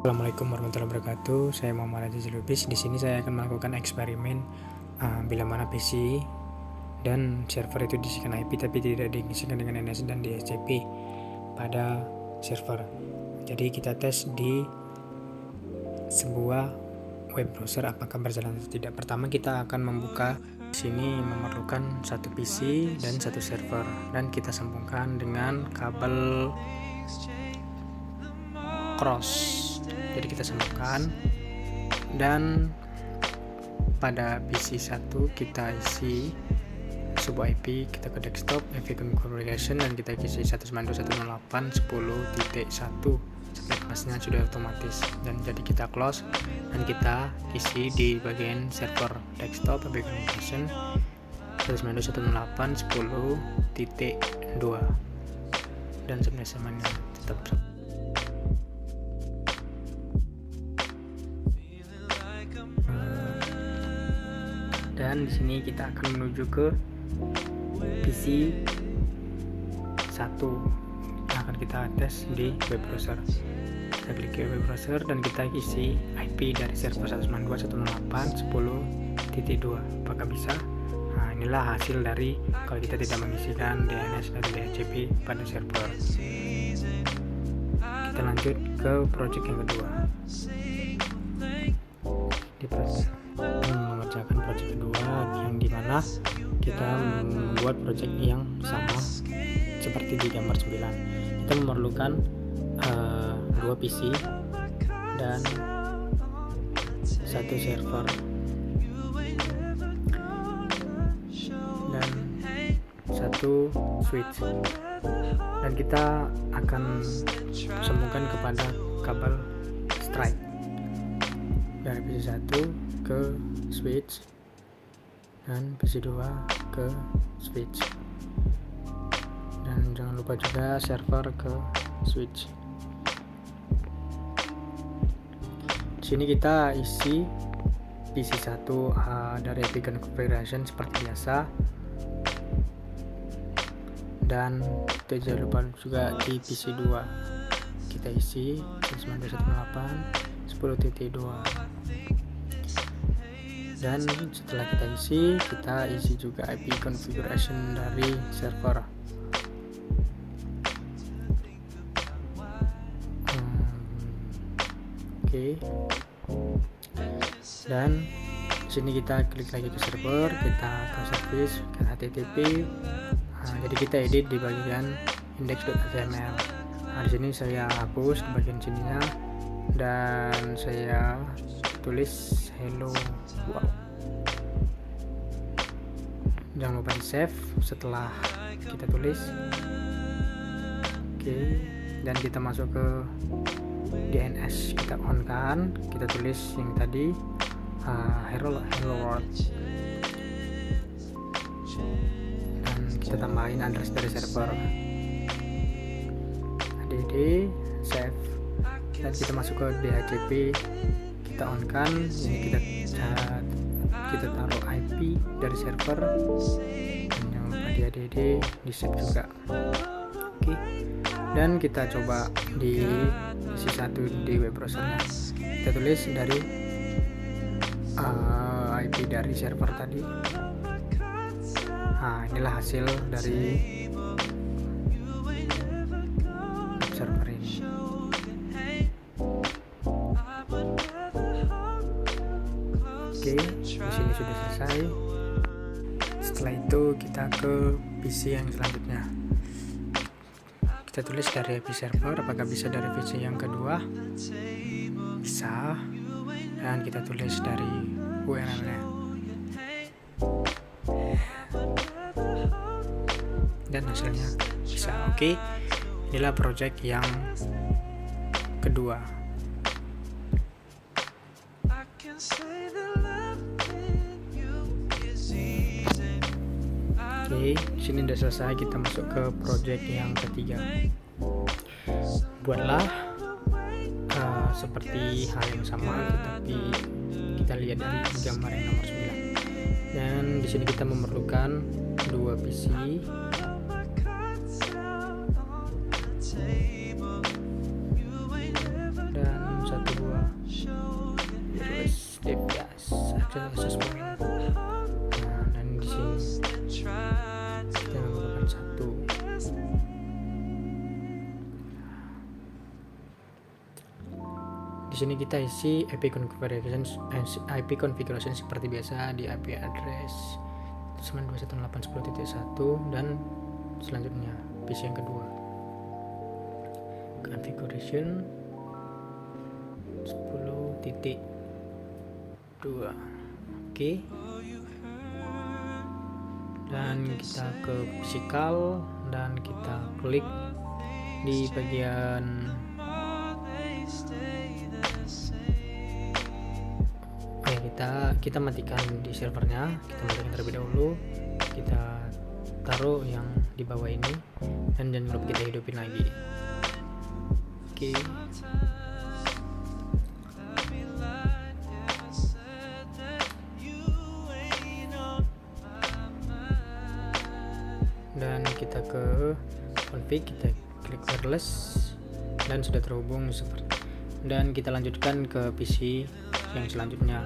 Assalamualaikum warahmatullahi wabarakatuh. Saya Muhammad Aziz Lubis. Di sini saya akan melakukan eksperimen bila mana PC dan server itu diisikan IP tapi tidak diisikan dengan NS dan DHCP pada server. Jadi kita tes di sebuah web browser apakah berjalan atau tidak. Pertama kita akan membuka. Sini memerlukan satu PC dan satu server, dan kita sambungkan dengan kabel cross. Jadi kita sambungkan, dan pada PC 1 kita isi sebuah IP, kita ke desktop, IP configuration, dan kita isi 192.168.10.1 sampai pasnya sudah otomatis. Dan jadi kita close dan kita isi di bagian server desktop IP configuration 192.168.10.2 dan sebenarnya tetap. Dan di sini kita akan menuju ke PC 1 yang akan kita tes di web browser. Kita klik ke web browser dan kita isi IP dari server 192.168.10.2. Apakah bisa? Nah, inilah hasil dari kalau kita tidak mengisikan DNS dan DHCP pada server. Kita lanjut ke project yang kedua. Di mengerjakan project kedua yang dimana kita membuat project yang sama seperti di gambar 9. Kita memerlukan dua PC dan satu server dan satu switch, dan kita akan sambungkan kepada kabel strike dari PC 1 ke switch dan PC 2 ke switch, dan jangan lupa juga server ke switch. Di sini kita isi PC 1 dari IP configuration seperti biasa, dan kita jangan lupa juga di PC 2 kita isi 192.168.10.2. Dan setelah kita isi juga IP configuration dari server. Oke. Dan sini kita klik lagi ke server, kita ke service, ke HTTP. Jadi kita edit di bagian index.html. Di sini saya hapus di bagian sininya dan saya tulis hello wow. Jangan lupa di save setelah kita tulis. Oke, dan kita masuk ke DNS, kita on kan, kita tulis yang tadi hello world, dan kita tambahin address dari server add save, dan kita masuk ke DHCP, kita on kan, ini kita taruh IP dari server, dan jangan lupa di add di save juga. Oke, dan kita coba di isi 1 di web browsernya, kita tulis dari IP dari server tadi. Inilah hasil dari server ini. Oke, di sini sudah selesai. Setelah itu kita ke PC yang selanjutnya. Kita tulis dari IP server, apakah bisa dari PC yang kedua? Bisa. Dan kita tulis dari URL-nya. Dan hasilnya bisa. Oke. Inilah project yang kedua. Oke, sini udah selesai. Kita masuk ke project yang ketiga. Buatlah seperti hal yang sama, tetapi kita lihat dari gambar yang nomor 9. Dan di sini kita memerlukan dua PC dan satu access point. Nah, dan di sini kita menggunakan 1. Di sini kita isi IP configuration seperti biasa di IP address 9218.10.1 dan selanjutnya PC yang kedua configuration 10.2. Oke. Dan kita ke physical dan kita klik di bagian kita matikan di servernya, kita matikan terlebih dahulu, kita taruh yang di bawah ini dan jangan lupa kita hidupin lagi. Oke. Dan kita ke config, kita klik wireless dan sudah terhubung dan kita lanjutkan ke PC yang selanjutnya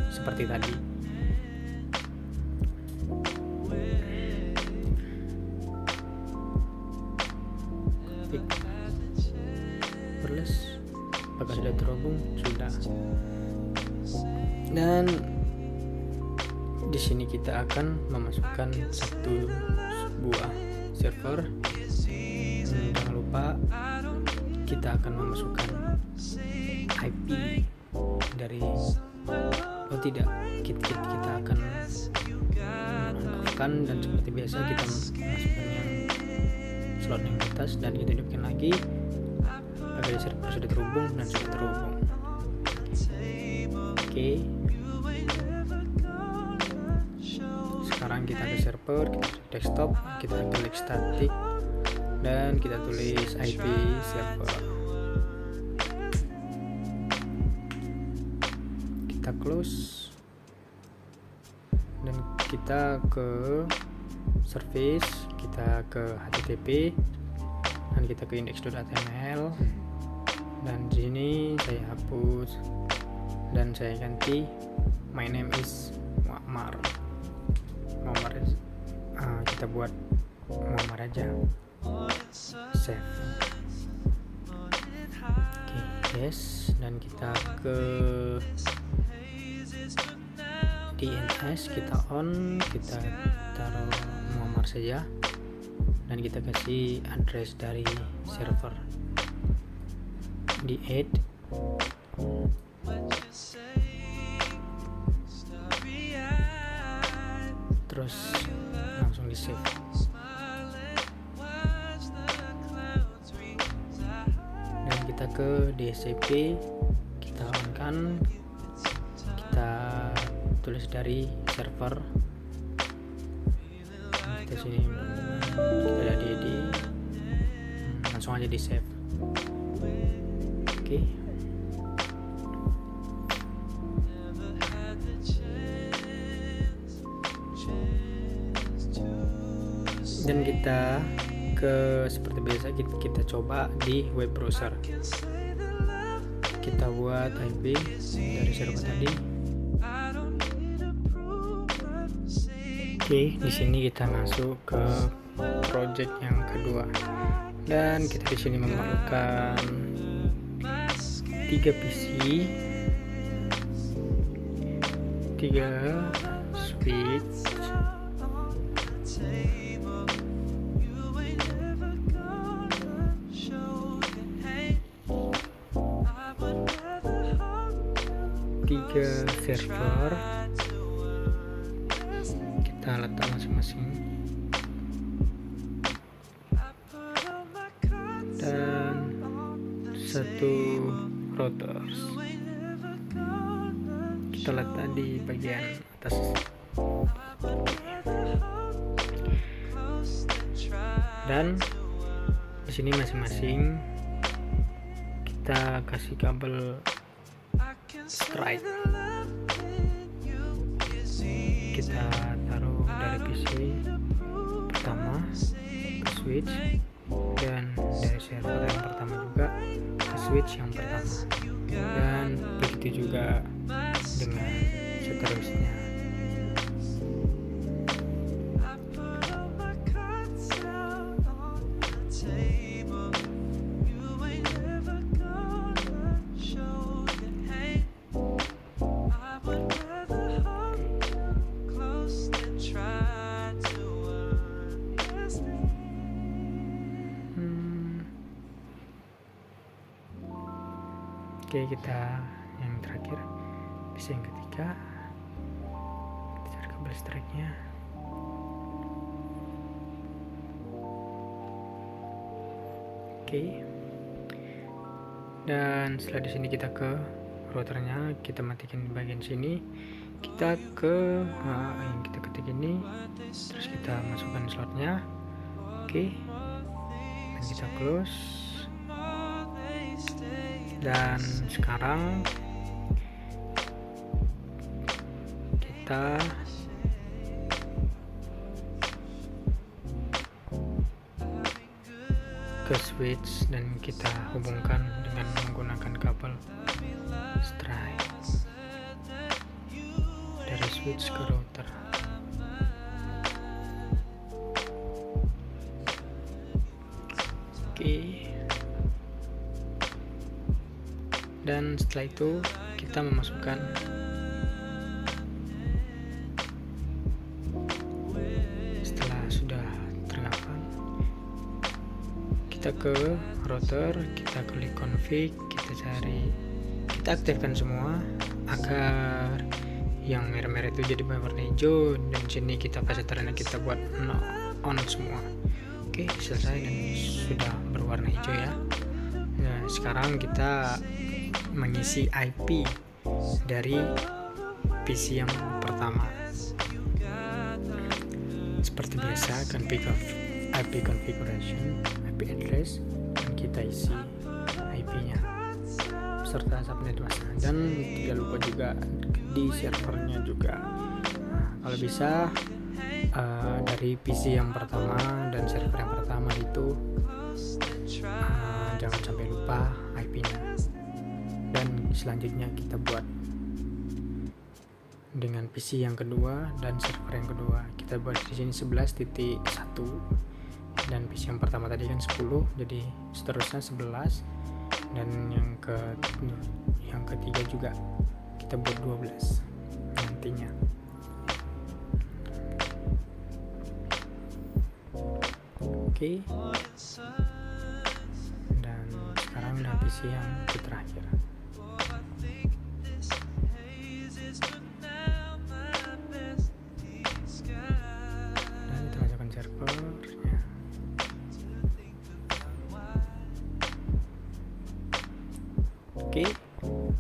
seperti tadi. Wireless, apakah sudah terhubung? Sudah. Dan di sini kita akan memasukkan satu buah server. Jangan lupa kita akan memasukkan IP dari kita akan menonaktifkan dan seperti biasa kita masukkan yang slot yang di atas dan kita hidupkan lagi agar server sudah terhubung dan sudah terhubung. Oke. Sekarang kita ke server, kita ke desktop, kita klik static dan kita tulis IP server. Kita close dan kita ke service, kita ke HTTP dan kita ke index.html dan di sini saya hapus dan saya ganti my name is Muammar. Kita buat Muammar aja. Save. Oke, yes, dan kita ke DNS, kita on, kita taruh Muammar saja dan kita kasih address dari server di add. Terus langsung di save. Dan kita ke DHCP, kita on kan, kita tulis dari server. Kita sini kita ada di langsung aja di save. Oke. Dan kita ke seperti biasa kita coba di web browser. Kita buat IP dari server tadi. Oke, di sini kita masuk ke project yang kedua. Dan kita di sini memerlukan 3 PC, 3 switch, server, kita letak masing-masing, dan 1 routers kita letak di bagian atas. Dan di sini masing-masing kita kasih kabel strike, kita taruh dari PC pertama ke switch dan dari server yang pertama juga ke switch yang pertama, dan begitu juga dengan seterusnya. Oke, kita yang terakhir, bisa yang ketiga, kita cari kabel strike-nya. Oke, dan setelah di sini kita ke routernya, kita matikan di bagian sini, kita ke yang kita ketik ini, terus kita masukkan slotnya. Oke, dan kita close. Dan sekarang kita ke switch dan kita hubungkan dengan menggunakan kabel strike dari switch ke router. Oke. Dan setelah itu kita memasukkan setelah sudah ternyapkan, kita ke router, kita klik config, kita aktifkan semua agar yang merah-merah itu jadi berwarna hijau, dan sini kita pasarannya kita buat on semua. Oke, selesai dan sudah berwarna hijau ya. Nah, sekarang kita mengisi IP dari PC yang pertama. Seperti biasa, IP configuration, IP address, dan kita isi IP-nya serta subnet master, dan tidak lupa juga di servernya juga. Kalau bisa dari PC yang pertama dan server yang pertama itu jangan sampai lupa IP-nya. Dan selanjutnya kita buat dengan PC yang kedua dan server yang kedua. Kita buat di sini 11.1 dan PC yang pertama tadi kan 10, jadi seterusnya 11, dan yang ketiga juga kita buat 12 nantinya. Oke. Dan sekarang udah PC yang terakhir. Oke,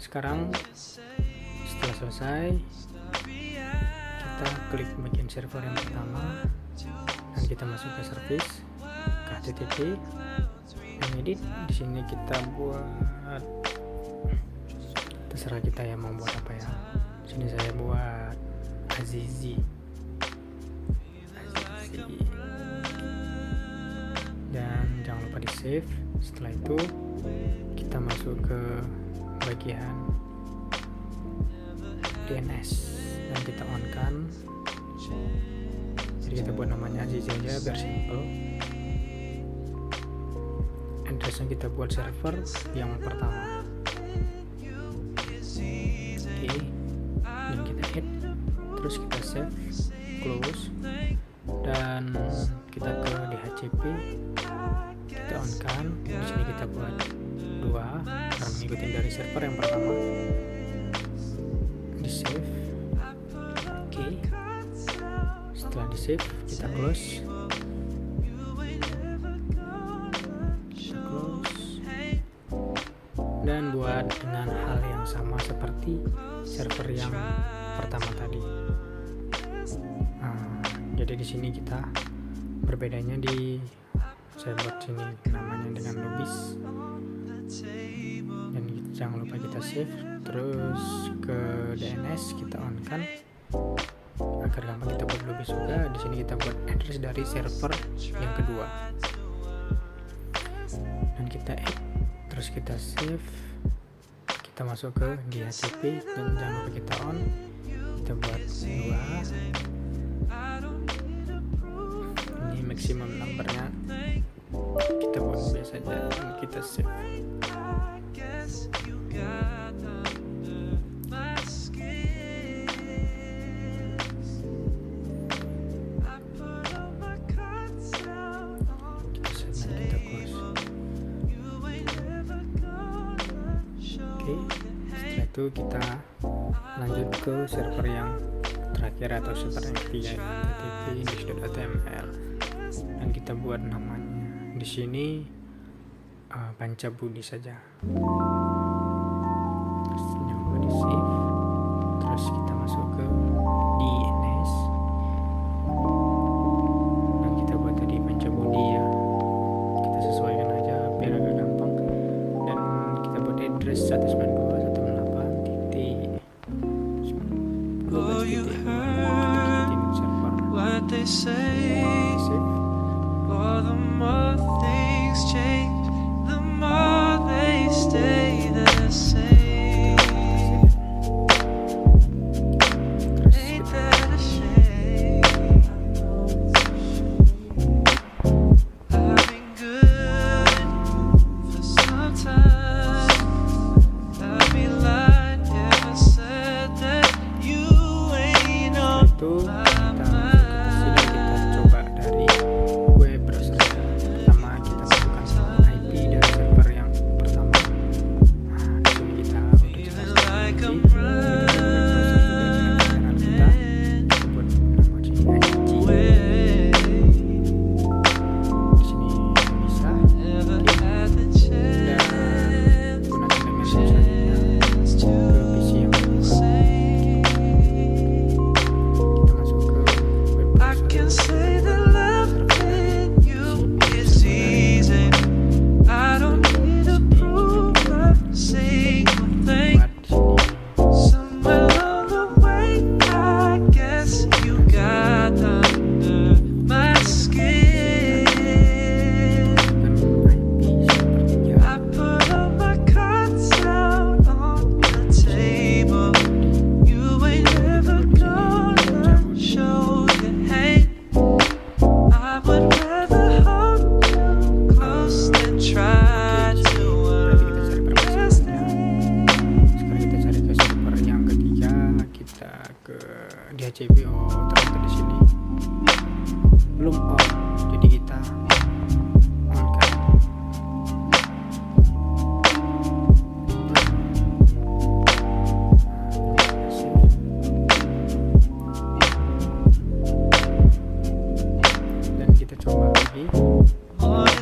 sekarang setelah selesai kita klik bagian server yang pertama dan kita masuk ke service, ke HTTP, dan edit. Di sini kita buat terserah kita ya mau buat apa ya. Di sini saya buat Azizi. Dan jangan lupa di save. Setelah itu kita masuk ke bagian DNS dan kita on kan. Jadi kita buat namanya Azizi aja biar simple. Addressnya kita buat server yang pertama. Oke, dan kita add, terus kita save, close, dan kita ke DHCP, kita on kan. Di sini kita buat 2 karena mengikuti dari server yang pertama. Di save. Oke, setelah di save kita close, dan buat dengan hal yang sama seperti server yang pertama tadi. Jadi di sini kita berbedanya saya buat sini namanya dengan lobis, dan jangan lupa kita save, terus ke DNS kita on kan agar gampang kita buat lobis juga. Di sini kita buat address dari server yang kedua dan kita add, terus kita save, kita kita masuk ke DHCP dan jangan lupa kita on, kita buat 2, ini maksimum numbernya kita buat biasa aja, kita save. Setelah itu kita lanjut ke server yang terakhir atau server yang ketiga, index.html, dan kita buat namanya di sini Pancabudi saja. Terus nyoba di save, terus kita masuk ke DNS dan kita buat tadi Pancabudi ya, kita sesuaikan aja biar agak gampang, dan kita buat address 3 CPO ternyata di sini belum on, jadi kita on kan. Dan kita coba lagi. Oke.